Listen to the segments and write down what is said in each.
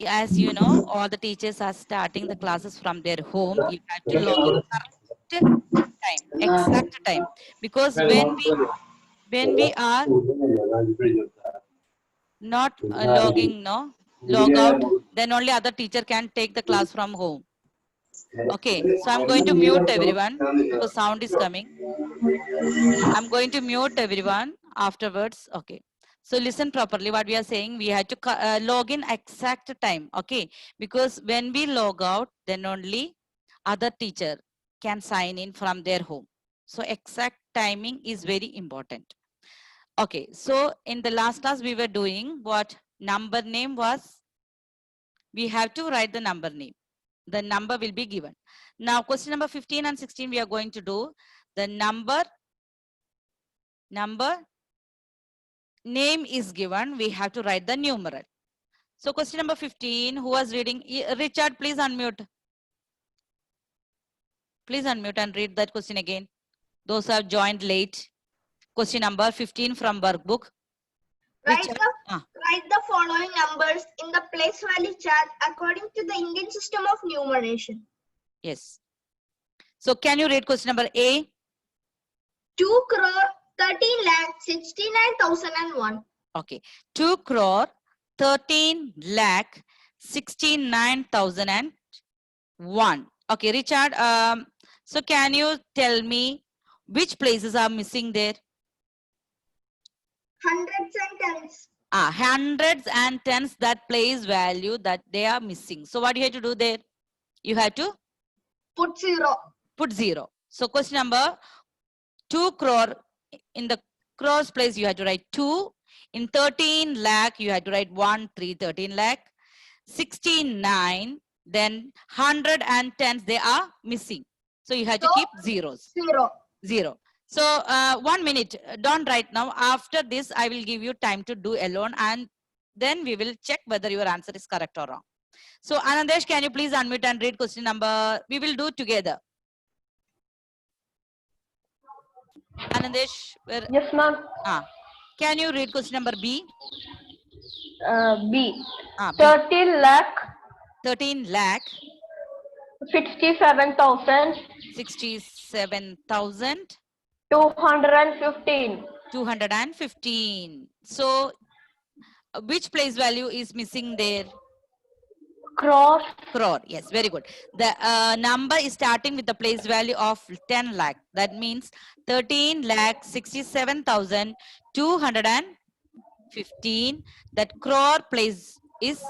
as you know, all the teachers are starting the classes from their home. You have to log in correct time, exact time, because when we are not logging, no, log out, then only other teacher can take the class from home. Okay, so I'm going to mute everyone because sound is coming. I'm going to mute everyone afterwards. Okay. So listen properly what we are saying. We have to log in exact time. Okay. Because when we log out, then only other teacher can sign in from their home. So exact timing is very important. Okay. So in the last class we were doing what number name was. We have to write the number name. The number will be given. Now question number 15 and 16 we are going to do the number name is given, we have to write the numeral. So question number 15, who was reading? Richard, please unmute. Please unmute and read that question again. Those who have joined late. Question number 15 from workbook. Write the following numbers in the place value chart according to the Indian system of numeration. Yes. So can you read question number A? 2 crore 13 lakh 69,001. Okay. 2 crore 13 lakh 69,001. Okay, Richard. So can you tell me which places are missing there? Hundreds and tens. Hundreds and tens, that place value that they are missing. So what do you have to do there? You have to put 0. Put 0. So question number 2 crore, in the crores place you have to write 2. In 13 lakh you have to write 1, 3, 13 lakh. 69, then 100 and tens they are missing. So you have to keep zeros. 0. So 1 minute, don't write now. After this, I will give you time to do alone and then we will check whether your answer is correct or wrong. So Anandesh, can you please unmute and read question number? We will do together. Anandesh. Yes, ma'am. Can you read question number B? B. 13 lakh. 13 lakh. 67,000. 67,000. 215. 215. So which place value is missing there? Crore. Crore. Yes, very good. The number is starting with the place value of 10 lakh. That means 13 lakh 67,215. That crore place is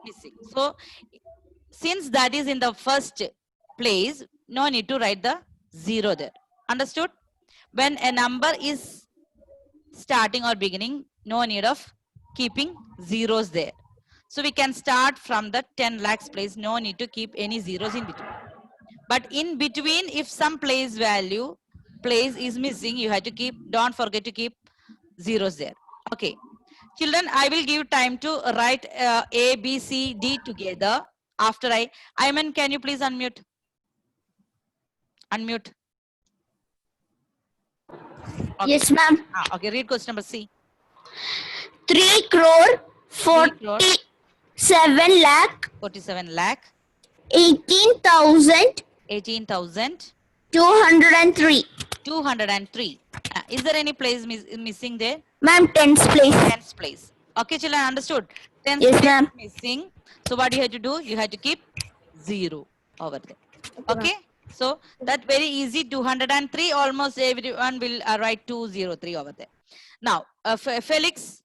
missing. So since that is in the first place, no need to write the 0 there. Understood? When a number is starting or beginning, no need of keeping zeros there. So we can start from the 10 lakhs place, no need to keep any zeros in between. But in between, if some place value place is missing, you have to keep, don't forget to keep zeros there. Okay. Children, I will give time to write A, B, C, D together. After Ayman, can you please unmute? Unmute. Okay. Yes, ma'am. Okay, read question number C. 3 crore 47 lakh. 47 lakh. 18,000. 18,000. 203. 203. Is there any place missing there? Ma'am, tens place. Tens place. Okay, children, understood? Tens yes, place ma'am. Missing. So what you have to do? You have to keep 0 over there. Okay. So that very easy. 203. Almost everyone will write 203 over there. Now, Felix.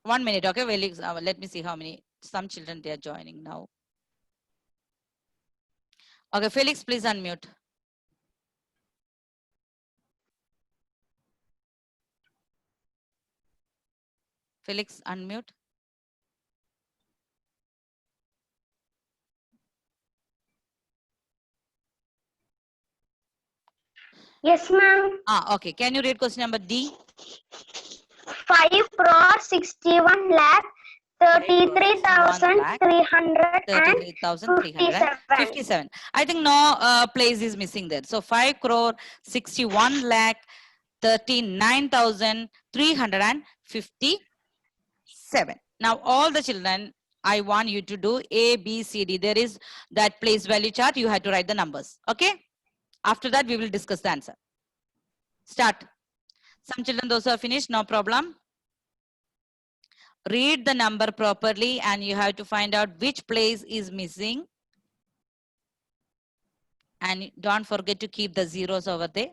1 minute. Okay, Felix. Let me see how many. Some children they are joining now. Okay, Felix, please unmute. Felix, unmute. Yes, ma'am. Okay. Can you read question number D? 5 crore 61 lakh 33,357. I think no place is missing there. So 5 crore 61 lakh 39,357. Now all the children, I want you to do A, B, C, D. There is that place value chart. You have to write the numbers. Okay. After that, we will discuss the answer. Start. Some children, those who are finished, no problem. Read the number properly and you have to find out which place is missing. And don't forget to keep the zeros over there.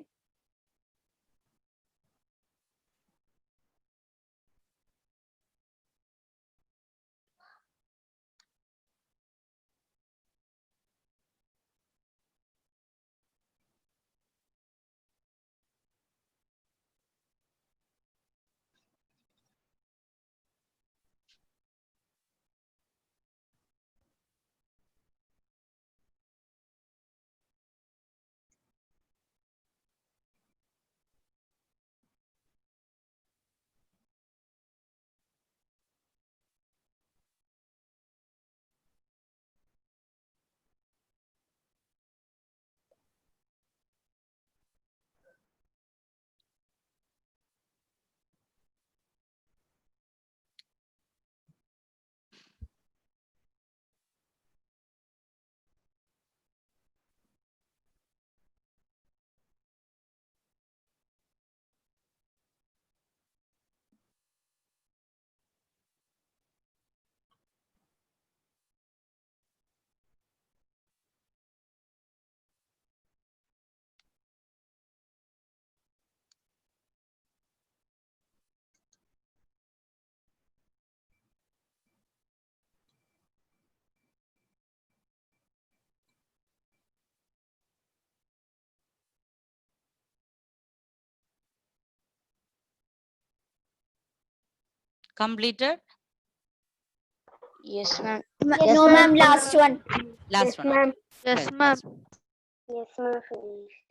Completed? Yes, ma'am. No, ma'am. Last one. Last one. Okay. Yes, Right, ma'am. last one. Yes, ma'am. Finished.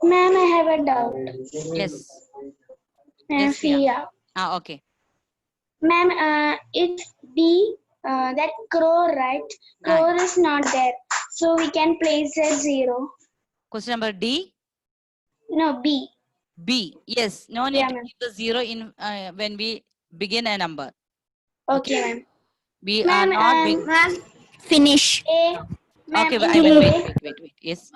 Ma'am, I have a doubt. Yes. Yes, Priya. Fia. Ah, okay. Ma'am, it's B, that crow, right? Crow is not there. So we can place at 0. Question number D. No, B. B. Yes. No need Yeah, to ma'am. keep the zero in when we begin a number. Okay, ma'am. We are Ma'am, not. Ma'am, finish. A. Ma'am, Okay, in I will A. wait. Yes.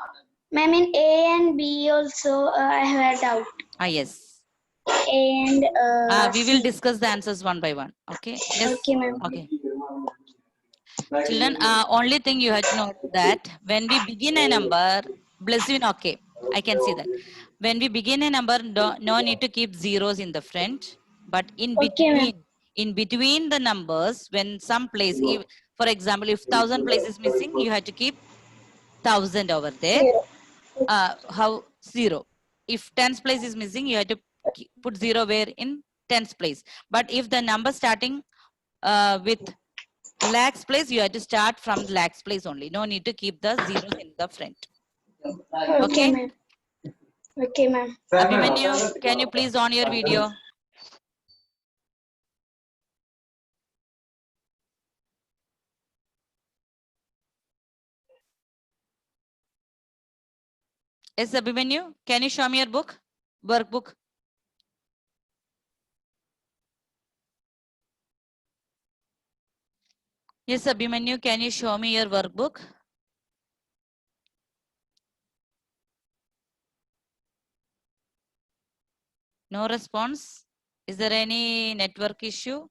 Ma'am, in A and B also, I have a doubt. Ah, yes. And We will C. discuss the answers one by one. Okay. Yes. Okay, ma'am. Okay. Children, only thing you have to know that when we begin a number, bless you. Okay, I can see that. When we begin a number, no need to keep zeros in the front, but Okay, ma'am. in between the numbers, when some place, for example, if 1,000 place is missing, you have to keep 1,000 over there. 0. How 0? If tens place is missing, you have to put 0 where in tens place. But if the number starting with lakhs place, you have to start from lakhs place only. No need to keep the zeros in the front. Okay, Okay. ma'am. Okay, ma'am. Abhimanyu, can you please on your video? Yes, Abhimanyu, can you show me your book, workbook? Yes, Abhimanyu, can you show me your workbook? No response. Is there any network issue?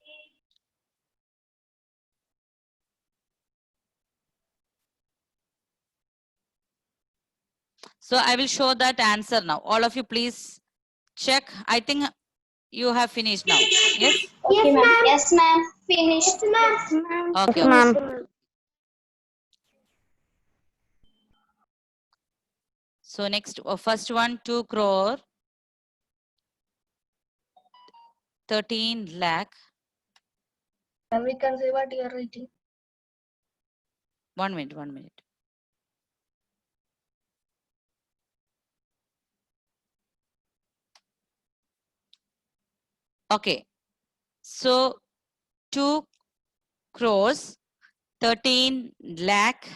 So I will show that answer now. All of you please check. I think you have finished now. Yes? Okay, ma'am. Yes, ma'am. Finished. Ma'am. Okay. Yes, ma'am. So next, first one, 2 crore, 13 lakh. We can see what you are writing. 1 minute. Okay. So 2 crores, 13 lakh,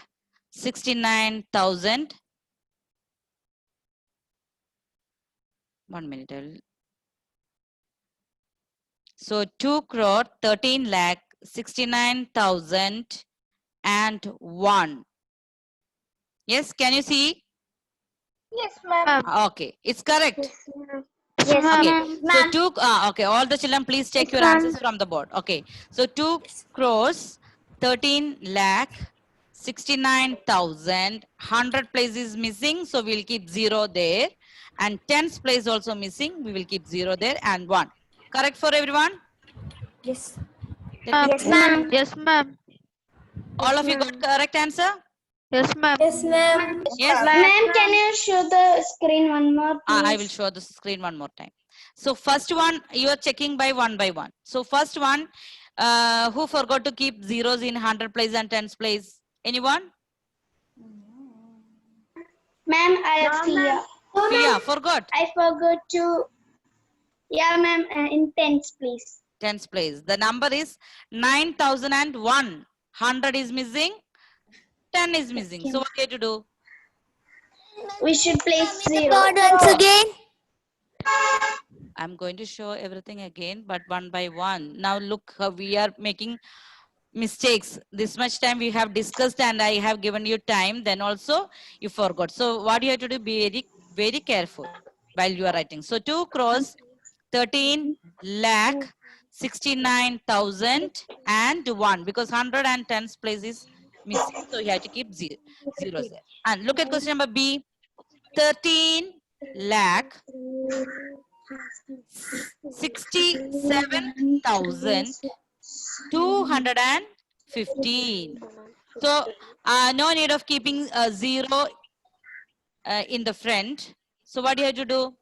69,000, 1 minute. So 2 crore 13 lakh 69,001. Yes, can you see? Yes, ma'am. Okay, it's correct. Yes, Okay, ma'am. so okay, all the children, please take your answers from the board. Okay, so 2 crores 13 lakh 69,000. 100 place is missing, so we'll keep 0 there, and tens place also missing, we will keep 0 there, and 1. Correct for everyone? Yes. Let me Yes, ma'am. Yes, ma'am. all of you got correct answer? Yes, ma'am. Yes, ma'am. Yes. Ma'am, can you show the screen one more, please? I will show the screen one more time. So first one, you are checking by one. So first one, who forgot to keep zeros in 100 place and tens place? Anyone? Ma'am, I have Sia. Sia, forgot. I forgot to. Yeah, ma'am. In tens, please. Tens place. The number is 9,001. 100 is missing. 10 is missing. So what are you to do? We should place zero. God once again. I'm going to show everything again, but one by one. Now look, we are making mistakes. This much time we have discussed and I have given you time, then also you forgot. So what you have to do, be very careful while you are writing. So 2 crores 13 lakh 69,001, because 100 and tens place is missing, so you have to keep zeros there. And look at question number B. 13 lakh 67,215. So no need of keeping a 0 in the front. So what do you have to do?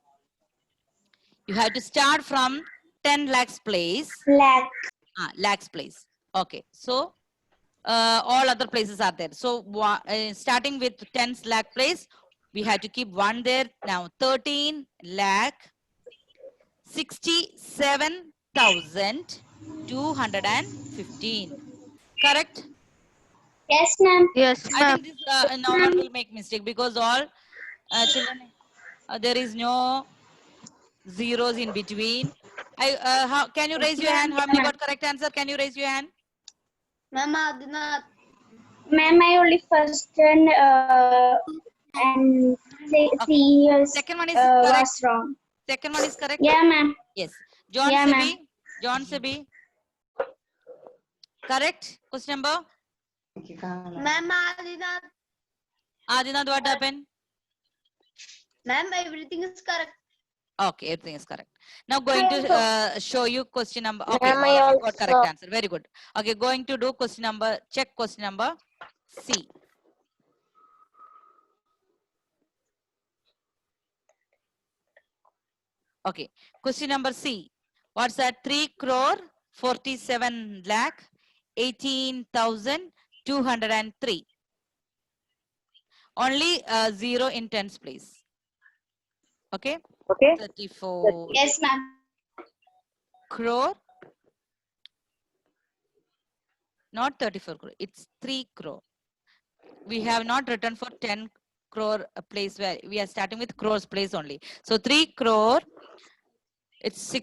You have to start from 10 lakhs place. Lakhs place. Okay. So all other places are there. So starting with 10 lakh place, we have to keep 1 there. Now 13 lakh 67,215. Correct? Yes, ma'am. Yes, I ma'am. think this no one will make mistake, because all children, there is no zeros in between. Can you raise your hand? How many got correct answer? Can you raise your hand? Ma'am, I only first one and C Second one is correct. was wrong. Second one is correct. Yeah, ma'am. Yes. John Yeah, Sebi. ma'am. John Sebi. Correct. Question number. Ma'am, Adinath, what happened? ma'am, everything is correct. Okay, everything is correct. Now going to show you question number. Okay, Ma'am, all I of you got also- correct answer. Very good. Okay, going to do question number. Check question number C. Okay, question number C. What's that? 3 crore 47 lakh 18,203. Only 0 in tens place. Okay. Okay. 34 Yes, ma'am. crore. Not 34 crore. It's 3 crore. We have not written for 10 crore place, where we are starting with crores place only. So 3 crore. It's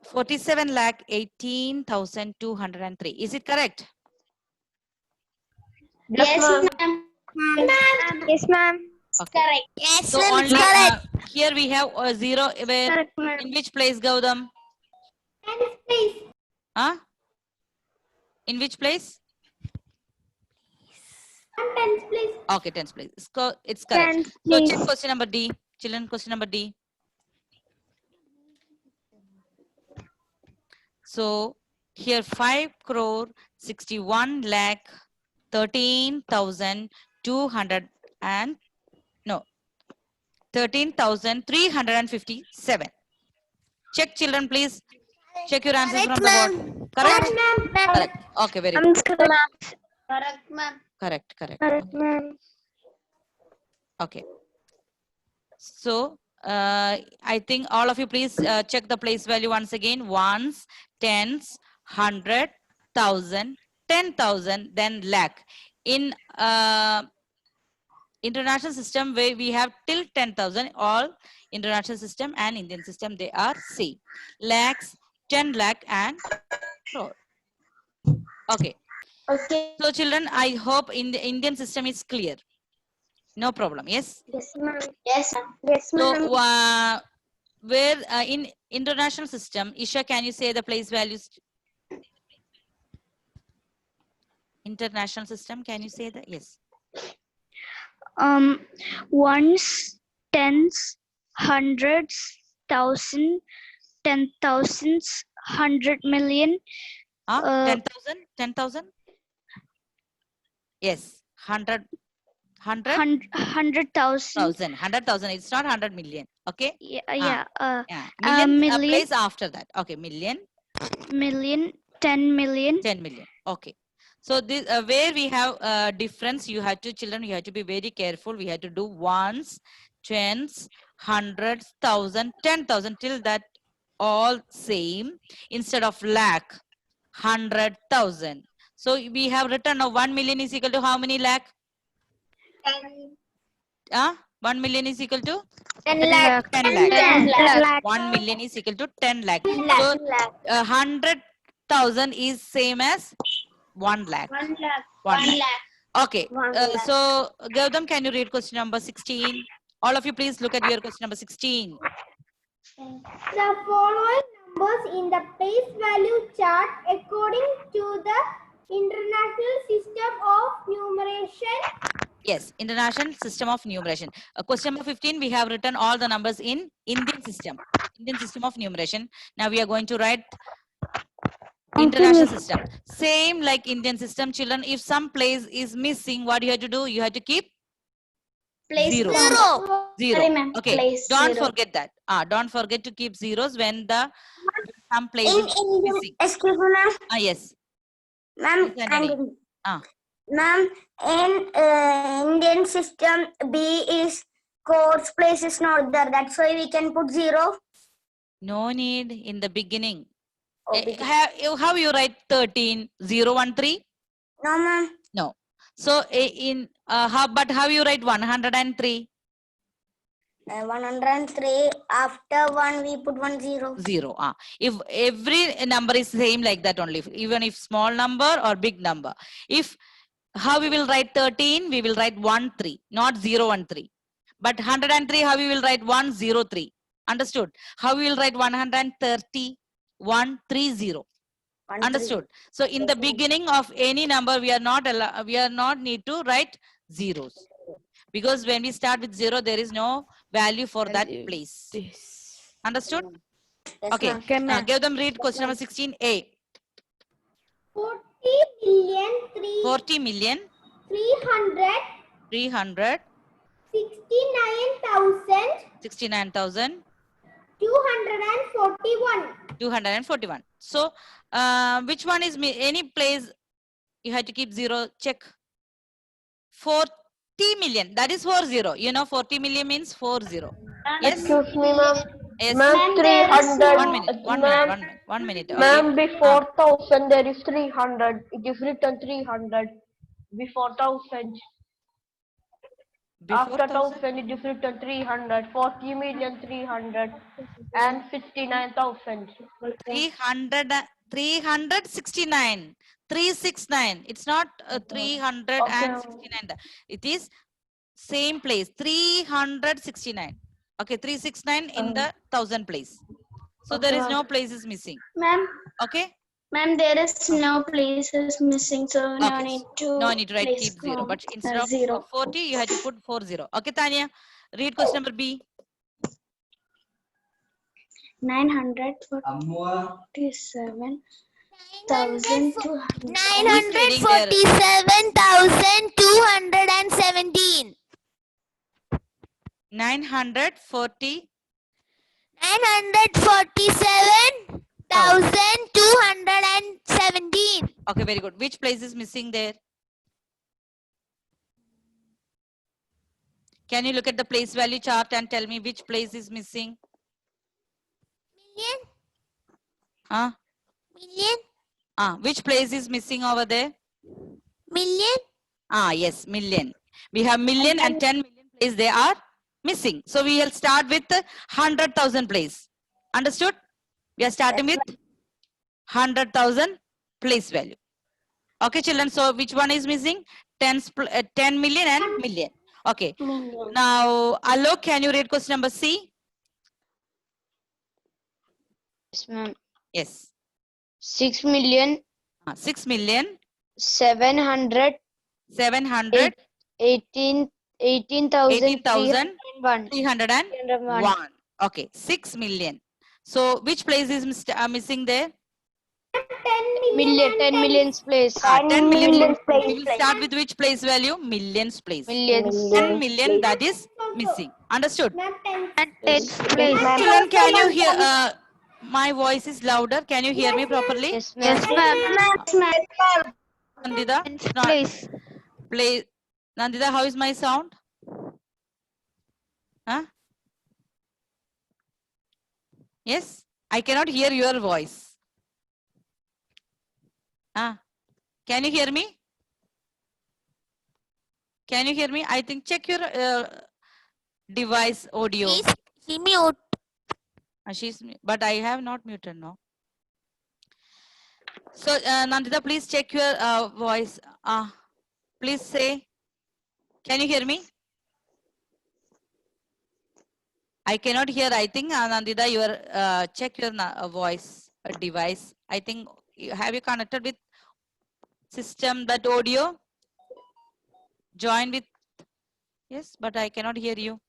47 lakh 18,203. Is it correct? Yes, ma'am. Yes, ma'am. Okay. Correct. Yes, So ma'am. only Correct. here we have a 0. Where, Correct, ma'am. in which place, Gautam? Huh? In which place? Okay, tens place. It's correct. Tens, So please. check question number D. Children, question number D. So here 5 crore 61 lakh 13,200 and no 13,357. Check, children, please. Check your answers Correct, from the board. ma'am. Correct? Correct, Correct. Okay, very good. Correct, ma'am. Correct. Correct, ma'am. Okay. So I think all of you please check the place value once again. Ones, tens, 100, 1,000, 10,000, then lakh. In international system where we have till 10,000, all international system and Indian system, they are same. Lakhs, 10 lakh and crore. Okay. Okay. So children, I hope in the Indian system is clear. No problem. Yes. Yes, ma'am. Yes, ma'am. Yes, So where in international system, Isha, can you say the place values? International system, can you say that? Yes. Ones, tens, hundreds, thousand, 10,000s, 100 million. 10,000, 10,000. Yes, 100, 100,000. 100,000. It's not 100 million. Okay. Yeah. Yeah. Million, million. place after that. Okay. Million, Million, 10 million. 10 million. Okay. So this where we have difference, you have to, children, you have to be very careful. We have to do ones, tens, hundreds, thousand, 10,000 till that all same instead of lakh, 100,000. So we have written now 1 million is equal to how many lakh? 1 million is equal to 10 lakh. 10 lakh. 10 lakh. 1 million is equal to 10 lakh. So 100,000 is same as 1 lakh. 1 lakh. 1 lakh. Okay. 1 lakh. So Gautam, can you read question number 16? All of you, please look at your question number 16. The following numbers in the place value chart according to the International System of Numeration. Yes, International System of Numeration. Question number 15, we have written all the numbers in Indian system of numeration. Now we are going to write international system. Same like Indian system, children. If some place is missing, what you have to do? You have to keep Place zero. Sorry, ma'am. Okay, Place don't zero. forget that. Don't forget to keep zeros when the some place In is Indian, missing. excuse me, ma'am. Yes. Ma'am, Yes, Anthony. ma'am, in Indian system, B is course place is not there. That's why we can put 0. No need in the beginning. Oh, How you write 13, 0, 1, 3? No, ma'am. No. So in how you write 103? 103. After 1, we put 10. 0. If every number is same like that only, even if small number or big number. If how we will write 13, we will write 1, 3, not 0, 1, 3. But 103, how we will write 1, 0, 3. Understood? How we will write 130, 1, 3, 0. Understood? So in the beginning of any number, we are not need to write zeros, because when we start with 0, there is no value for that place. Understood? Yes, Okay. ma'am. Give them read question number 16A. 40 million 300 69,241. So which one is any place you have to keep 0? Check. 40 million, that is 40. You know 40 million means 40. Yes. Excuse me, ma'am. Yes. Ma'am, 300. 1 minute. 1 Ma'am, minute. 1 minute. Okay. Ma'am, before 1000 there is 300. It is written 300. Before 1000. Before After 1000? 1000 it is written 300. 40 million 300 and 69,000. 369. 369. It's not 369. It is same place. 369. Okay, 369 in the 1000 place. So there is no place is missing. Ma'am, Okay. ma'am, there is no places missing, so no Okay. need to. No need to write place keep 0. But instead of 0. 40, you have to put 40. Okay, Tanya. Read question number B. 947,200. 947,217. 940. 947,217. Okay, very good. Which place is missing there? Can you look at the place value chart and tell me which place is missing? Million? Huh? Million? Which place is missing over there? Million? Yes, million. We have million and 10 million place they are missing. So we will start with 100,000 place. Understood? We are starting with 100,000 place value. Okay, children. So which one is missing? 10 million and million. Okay. Now, Alok, can you read question number C? Yes, ma'am. Yes. 6 million 6 million 700 700 18,301. 18,301. Okay, 6 million. So which place is missing there? 10 Million, 10 millions place. 10 million. millions place. We will start with which place value? Millions place. Millions. 10 million that is missing. Understood? Ma'am, 10. And tens place. Children, can you hear? My voice is louder. Can you hear me properly? Yes, ma'am. Yes, ma'am. Nandita? Tens Not place. play. Nandita, how is my sound? Huh? Yes? I cannot hear your voice. Can you hear me? Can you hear me? I think check your device audio. Please, he mute. But I have not muted now. So Nandita, please check your voice. Please say, can you hear me? I cannot hear. I think Nandita, your check your voice device. I think have you connected with system that audio? Join with yes, but I cannot hear you.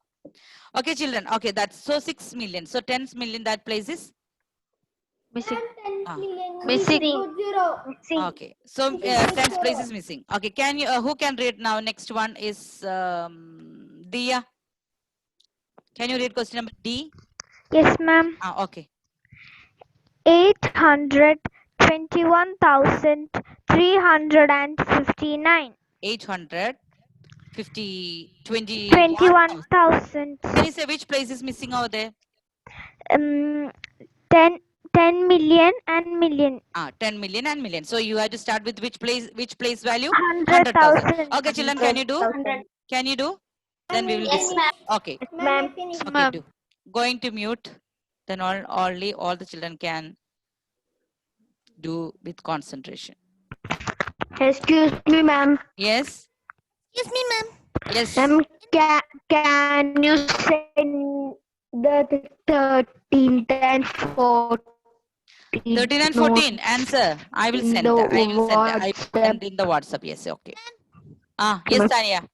Okay, children. Okay, that's so 6 million. So 10 million that place is Missing. 10 million. Missing. 0. okay. So 10th place is missing. Okay, can you who can read now? Next one is Dia. Can you read question number D? Yes, ma'am. Okay. 821,359. 21,000. Can you say which place is missing over there? 10 million and million. 10 million and million. So you have to start with which place value? 100,000. Okay, children, can you do? Can you do? Then we will Yes, ma'am. okay. Ma'am, I finished. Okay, do. Going to mute. Then only all the children can do with concentration. Excuse me, ma'am. Yes. Excuse me, ma'am. Yes. Can you send the 13th and 14th? 13 and 14 answer. I will send. No, I will WhatsApp. send in the WhatsApp. Yes, okay. Yes, Tanya.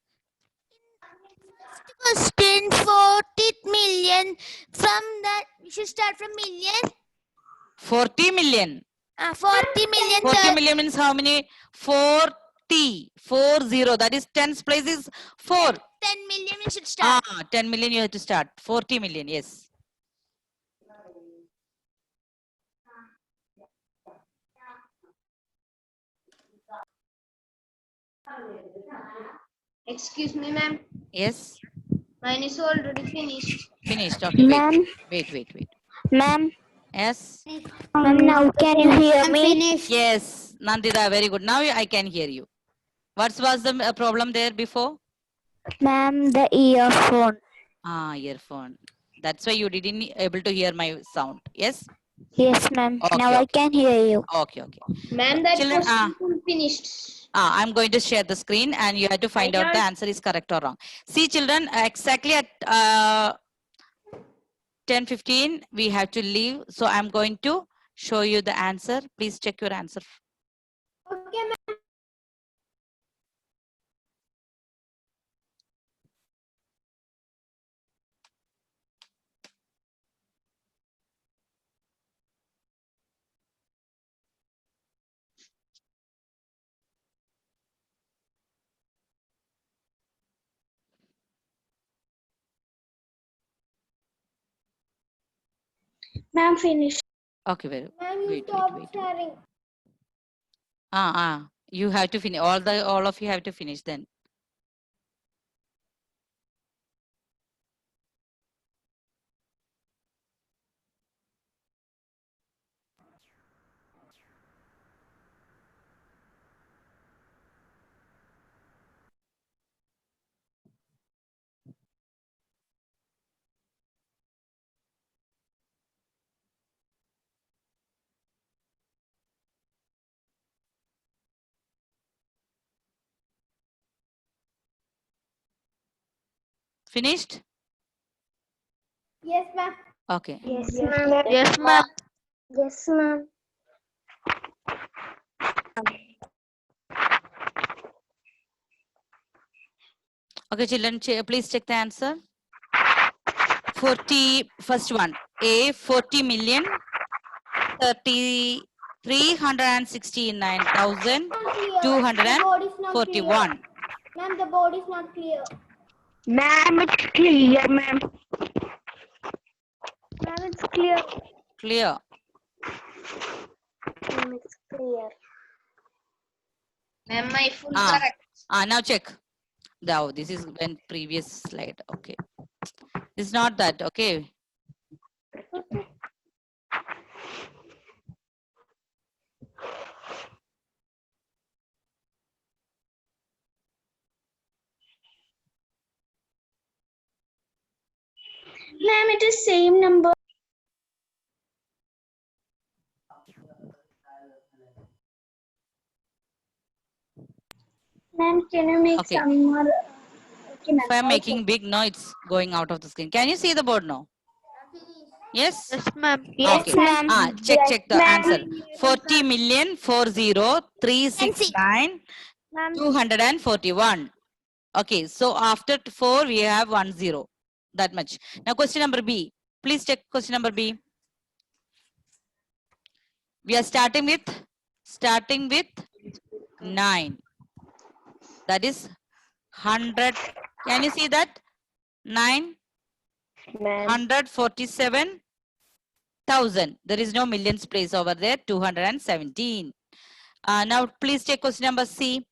Question 40 million. From that, we should start from million. 40 million. 40 million. 40 million means how many? 40. 40. That is 10th place is 4. 10 million we should start. 10 million you have to start. 40 million. Yes. Excuse me, ma'am. Yes. Mine is already finished. Finished. Okay. Ma'am. Wait. Ma'am. Yes. Now can you hear me? Yes. Nandita, very good. Now I can hear you. What was the problem there before? Ma'am, the earphone. Earphone. That's why you didn't able to hear my sound. Yes. Yes, ma'am. Okay, Now I can hear you. Okay. Ma'am, that Children, question finished. I'm going to share the screen and you have to find out the answer is correct or wrong. See, children, exactly at 10:15 we have to leave. So I'm going to show you the answer. Please check your answer. Okay, ma'am. Ma'am, finish. Okay, very Ma'am, you wait. stop sharing. You have to finish. All of you have to finish then. Finished? Yes, ma'am. Okay. Yes, ma'am. Yes, ma'am. Yes, ma'am. Okay, children, please check the answer. 40, first one. A, 40 million, 369,241. The board is not clear. Ma'am, the board is not clear. Ma'am, it's clear, ma'am. Ma'am, it's clear. Clear. It's clear. Ma'am, my full Ah. correct. Now check. Now, this is when previous slide. Okay. It's not that. Okay. Ma'am, it is same number. Ma'am, can you make Okay. some more? Okay, ma'am. If I'm making big, no, it's going out of the screen. Can you see the board now? Yes? Yes, ma'am. Okay. Check the answer. 40 million 40,369,241. Ma'am, Okay, so after 4 we have 10. That much. Now question number B. Please check question number B. We are starting with 9. That is 100. Can you see that? 9 Ma'am. 147,000. There is no millions place over there. 217. Now please check question number C.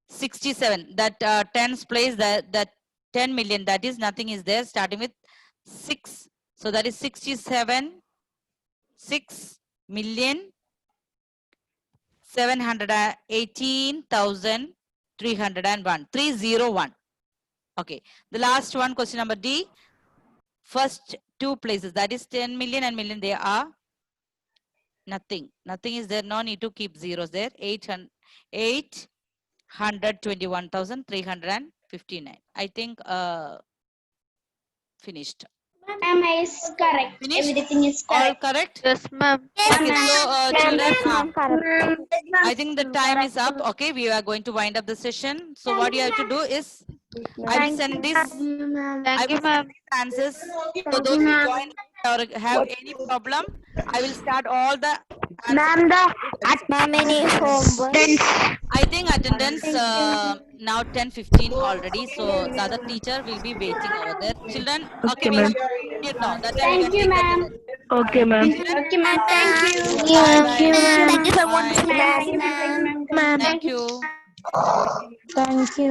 67. That tens place, that 10 million, that is nothing is there, starting with 6. So that is 67, 6,718,301. 301. Okay. The last one, question number D. First two places, that is 10 million and million, they are nothing. Nothing is there. No need to keep zeros there. 821,359. I think finished. Ma'am, is correct. Finished? Everything is All correct. correct? Yes, ma'am. Okay, so children, correct. I think the time is up. Okay, we are going to wind up the session. So what you have to do is, I will send this. Thank you, ma'am. Answers. For those who join or have any problem, I will start all the Ma'am, any homework? I think attendance now 10:15 already, so the other teacher will be waiting over there. Children, okay, we have it now. That time we Thank can you, take ma'am. attendance. Okay, ma'am. Okay, ma'am. Thank you. Bye, Thank you, bye. ma'am. Thank you so much, Bye. ma'am. Thank you, ma'am. Thank you. Thank you.